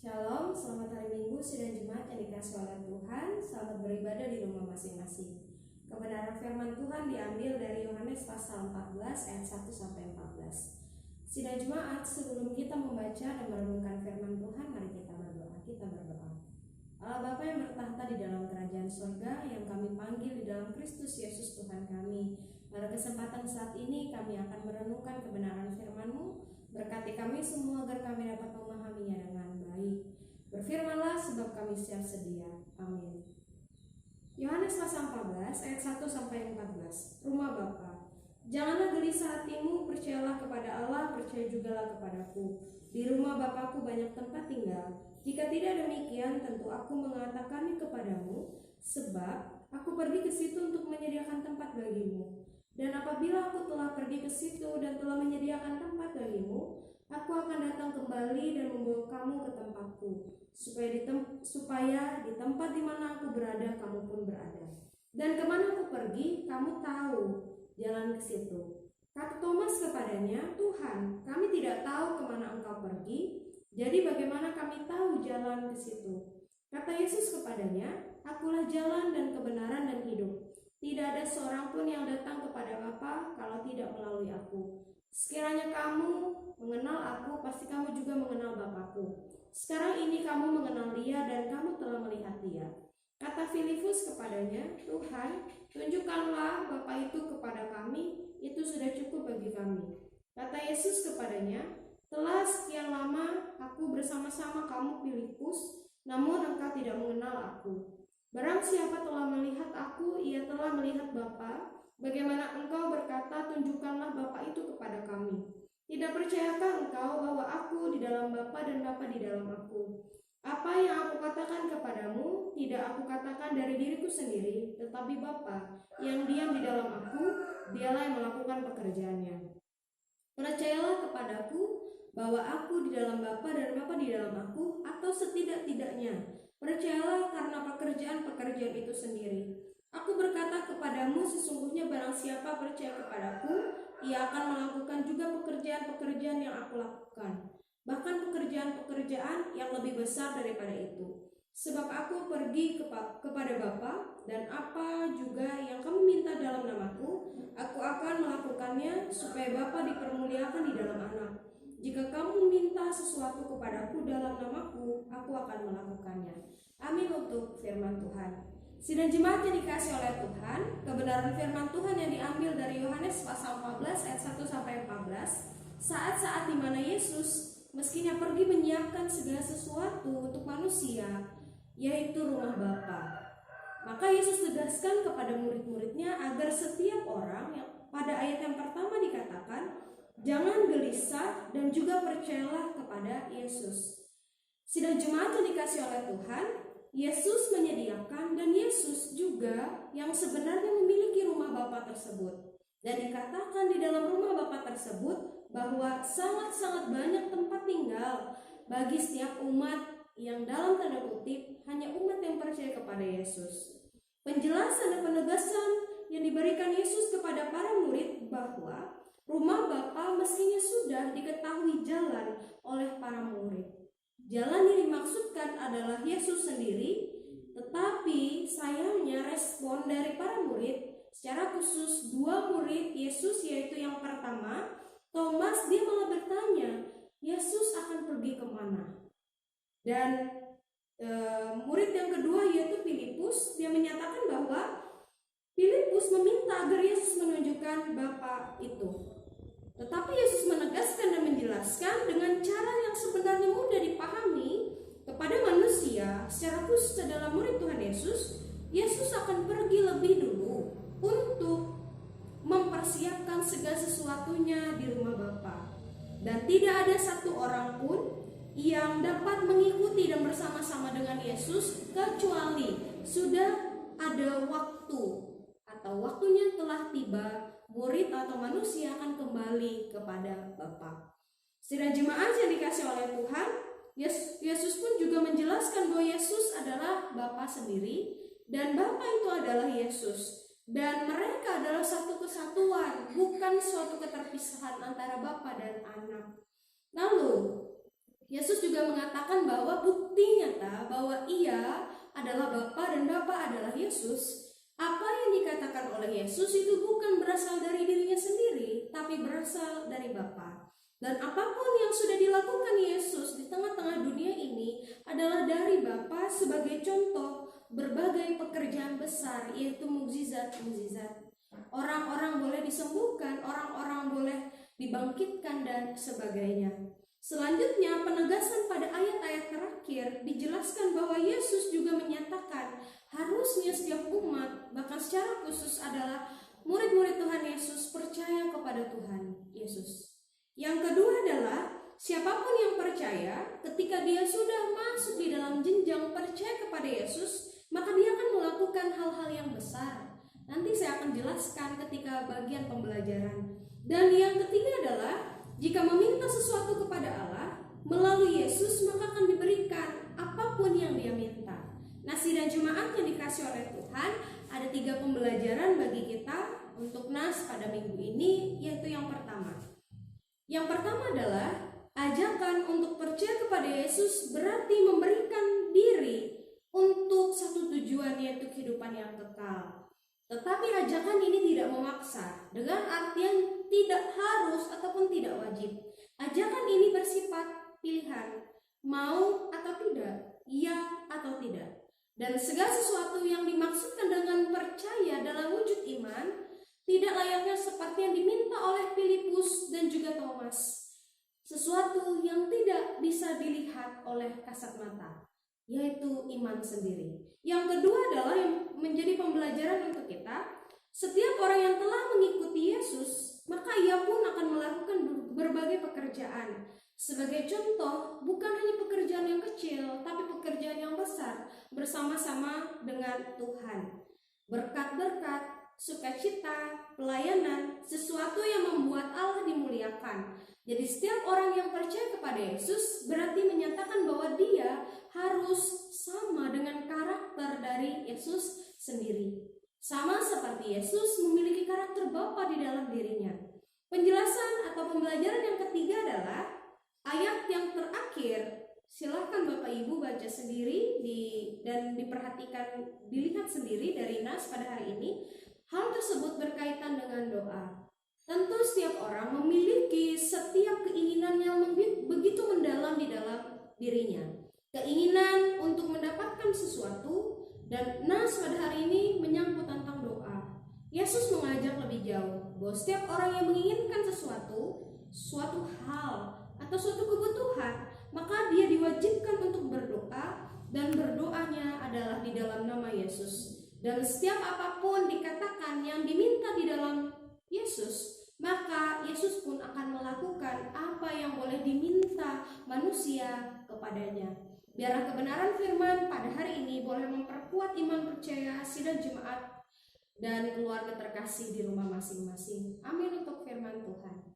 Shalom, selamat hari Minggu, sidang Jumat yang dikasihi oleh Tuhan. Selamat beribadah di rumah masing-masing. Kebenaran firman Tuhan diambil dari Yohanes pasal 14 ayat 1 sampai 14. Sidang Jumat, sebelum kita membaca dan merenungkan firman Tuhan, mari kita berdoa. Allah Bapa yang bertahta di dalam kerajaan surga, yang kami panggil di dalam Kristus Yesus Tuhan kami. Pada kesempatan saat ini kami akan merenungkan kebenaran firman-Mu. Berkati kami semua agar kami dapat memahaminya dengan baik. Berfirmanlah sebab kami siap sedia. Amin. Yohanes pasal 14 ayat 1 sampai 14. Rumah Bapa. Janganlah gelisah hatimu, percayalah kepada Allah, percaya jugalah kepadaku. Di rumah Bapakku banyak tempat tinggal. Jika tidak demikian, tentu aku mengatakannya kepadamu, sebab aku pergi ke situ untuk menyediakan tempat bagimu. Dan apabila aku telah pergi ke situ dan telah menyediakan tempat bagimu, aku akan datang kembali dan membawa kamu ke tempatku, supaya di tempat di mana aku berada, kamu pun berada. Dan kemana aku pergi, kamu tahu jalan ke situ. Kata Thomas kepadanya, Tuhan, kami tidak tahu kemana engkau pergi, jadi bagaimana kami tahu jalan ke situ? Kata Yesus kepadanya, akulah jalan dan kebenaran dan hidup. Tidak ada seorang pun yang datang kepada Bapa kalau tidak melalui aku. Sekiranya kamu mengenal aku, pasti kamu juga mengenal Bapakku. Sekarang ini kamu mengenal Dia dan kamu telah melihat Dia. Kata Filipus kepadanya, Tuhan, tunjukkanlah Bapa itu kepada kami, itu sudah cukup bagi kami. Kata Yesus kepadanya, telah sekian lama aku bersama-sama kamu Filipus, namun engkau tidak mengenal aku. Barang siapa telah melihat aku, ia telah melihat Bapa. Bagaimana engkau berkata, tunjukkanlah Bapa itu kepada kami? Tidak percayakah engkau bahwa aku di dalam Bapa dan Bapa di dalam aku? Apa yang aku katakan kepadamu, tidak aku katakan dari diriku sendiri, tetapi Bapa yang diam di dalam aku, dialah yang melakukan pekerjaannya. Percayalah kepadaku bahwa aku di dalam Bapa dan Bapa di dalam aku, atau setidak-tidaknya percayalah karena pekerjaan-pekerjaan itu sendiri. Aku berkata kepadamu, sesungguhnya barang siapa percaya kepadaku, ia akan melakukan juga pekerjaan-pekerjaan yang aku lakukan, bahkan pekerjaan-pekerjaan yang lebih besar daripada itu. Sebab aku pergi kepada Bapa, dan apa juga yang kamu minta dalam namaku, aku akan melakukannya, supaya Bapa dipermuliakan di dalam Anak. Jika kamu minta sesuatu kepadaku dalam namaku, aku akan melakukannya. Amin untuk firman Tuhan. Sidang jemaat yang dikasihi oleh Tuhan, kebenaran firman Tuhan yang diambil dari Yohanes pasal 14 ayat 1 sampai 14. Saat-saat di mana Yesus meskinya pergi menyiapkan segala sesuatu untuk manusia, yaitu rumah Bapa. Maka Yesus tegaskan kepada murid-muridnya agar setiap orang yang pada ayat yang pertama dikatakan, jangan gelisah dan juga percayalah kepada Yesus. Sidang jemaat yang dikasihi oleh Tuhan, Yesus menyediakan dan Yesus juga yang sebenarnya memiliki rumah Bapa tersebut. Dan dikatakan di dalam rumah Bapa tersebut bahwa sangat-sangat banyak tempat tinggal bagi setiap umat yang dalam tanda kutip hanya umat yang percaya kepada Yesus. Penjelasan dan penegasan yang diberikan Yesus kepada para murid bahwa rumah Bapa mestinya sudah diketahui jalan oleh para murid. Jalan yang dimaksudkan adalah Yesus sendiri, tetapi sayangnya respon dari para murid, secara khusus dua murid Yesus, yaitu yang pertama, Thomas, dia malah bertanya, Yesus akan pergi kemana? Dan murid yang kedua yaitu Filipus, dia menyatakan bahwa Filipus meminta agar Yesus menunjukkan Bapa itu. Tetapi Yesus menegaskan dan menjelaskan dengan cara yang sebenarnya mudah dipahami kepada manusia, secara khusus adalah murid Tuhan Yesus. Yesus akan pergi lebih dulu untuk mempersiapkan segala sesuatunya di rumah Bapa. Dan tidak ada satu orang pun yang dapat mengikuti dan bersama-sama dengan Yesus kecuali sudah ada waktu atau waktunya telah tiba, murid atau manusia akan kembali kepada Bapa. Sidang jemaat yang dikasihi oleh Tuhan, Yesus pun juga menjelaskan bahwa Yesus adalah Bapa sendiri dan Bapa itu adalah Yesus. Dan mereka adalah satu kesatuan, bukan suatu keterpisahan antara Bapa dan Anak. Lalu Yesus juga mengatakan bahwa bahwa Ia adalah Bapa dan Bapa adalah Yesus, apa yang dikatakan oleh Yesus itu bukan berasal dari dirinya sendiri, tapi berasal dari Bapa. Dan apapun yang sudah dilakukan Yesus di tengah-tengah dunia ini adalah dari Bapa sebagai contoh berbagai pekerjaan besar, yaitu mukjizat-mukjizat. Orang-orang boleh disembuhkan, orang-orang boleh dibangkitkan dan sebagainya. Selanjutnya, penegasan pada ayat-ayat terakhir dijelaskan bahwa Yesus juga menyatakan harusnya setiap umat, bahkan secara khusus adalah murid-murid Tuhan Yesus, percaya kepada Tuhan Yesus. Yang kedua adalah siapapun yang percaya, ketika dia sudah masuk di dalam jenjang percaya kepada Yesus, maka dia akan melakukan hal-hal yang besar. Nanti saya akan jelaskan ketika bagian pembelajaran. Dan yang ketiga adalah jika meminta sesuatu kepada Allah melalui Yesus, maka akan diberikan apapun yang dia minta. Nasi dan jemaat yang dikasih oleh Tuhan, ada 3 pembelajaran bagi kita untuk nas pada minggu ini, yaitu yang pertama. Yang pertama adalah ajakan untuk percaya kepada Yesus berarti memberikan diri untuk satu tujuan, yaitu kehidupan yang kekal. Tetapi ajakan ini tidak memaksa, dengan artian tidak harus ataupun tidak wajib. Ajakan ini bersifat pilihan, mau atau tidak, iya atau tidak. Dan segala sesuatu yang dimaksudkan dengan percaya dalam wujud iman tidak layaknya seperti yang diminta oleh Filipus dan juga Thomas. Sesuatu yang tidak bisa dilihat oleh kasat mata, yaitu iman sendiri. Yang kedua adalah yang menjadi pembelajaran untuk kita. Setiap orang yang telah mengikuti Yesus, maka ia pun akan melakukan berbagai pekerjaan. Sebagai contoh, bukan hanya pekerjaan yang kecil, tapi pekerjaan yang besar bersama-sama dengan Tuhan. Berkat-berkat, sukacita, pelayanan, sesuatu yang membuat Allah dimuliakan. Jadi setiap orang yang percaya kepada Yesus berarti menyatakan bahwa dia harus sama dengan karakter dari Yesus sendiri. Sama seperti Yesus memiliki karakter Bapa di dalam dirinya. Penjelasan atau pembelajaran yang ketiga adalah ayat yang terakhir. Silakan Bapak Ibu baca sendiri dan diperhatikan, dilihat sendiri dari nas pada hari ini. Hal tersebut berkaitan dengan doa. Tentu setiap orang memiliki setiap keinginan yang begitu mendalam di dalam dirinya. Keinginan untuk mendapatkan sesuatu, dan nas pada hari ini menyangkut tentang doa. Yesus mengajak lebih jauh bahwa setiap orang yang menginginkan suatu hal atau suatu kebutuhan, maka dia diwajibkan untuk berdoa, dan berdoanya adalah di dalam nama Yesus. Dan setiap apapun dikatakan yang diminta di dalam Yesus, maka Yesus pun akan melakukan apa yang boleh diminta manusia kepadanya. Biarlah kebenaran firman pada hari ini boleh memperkuat iman percaya sidang jemaat dan keluarga terkasih di rumah masing-masing. Amin untuk firman Tuhan.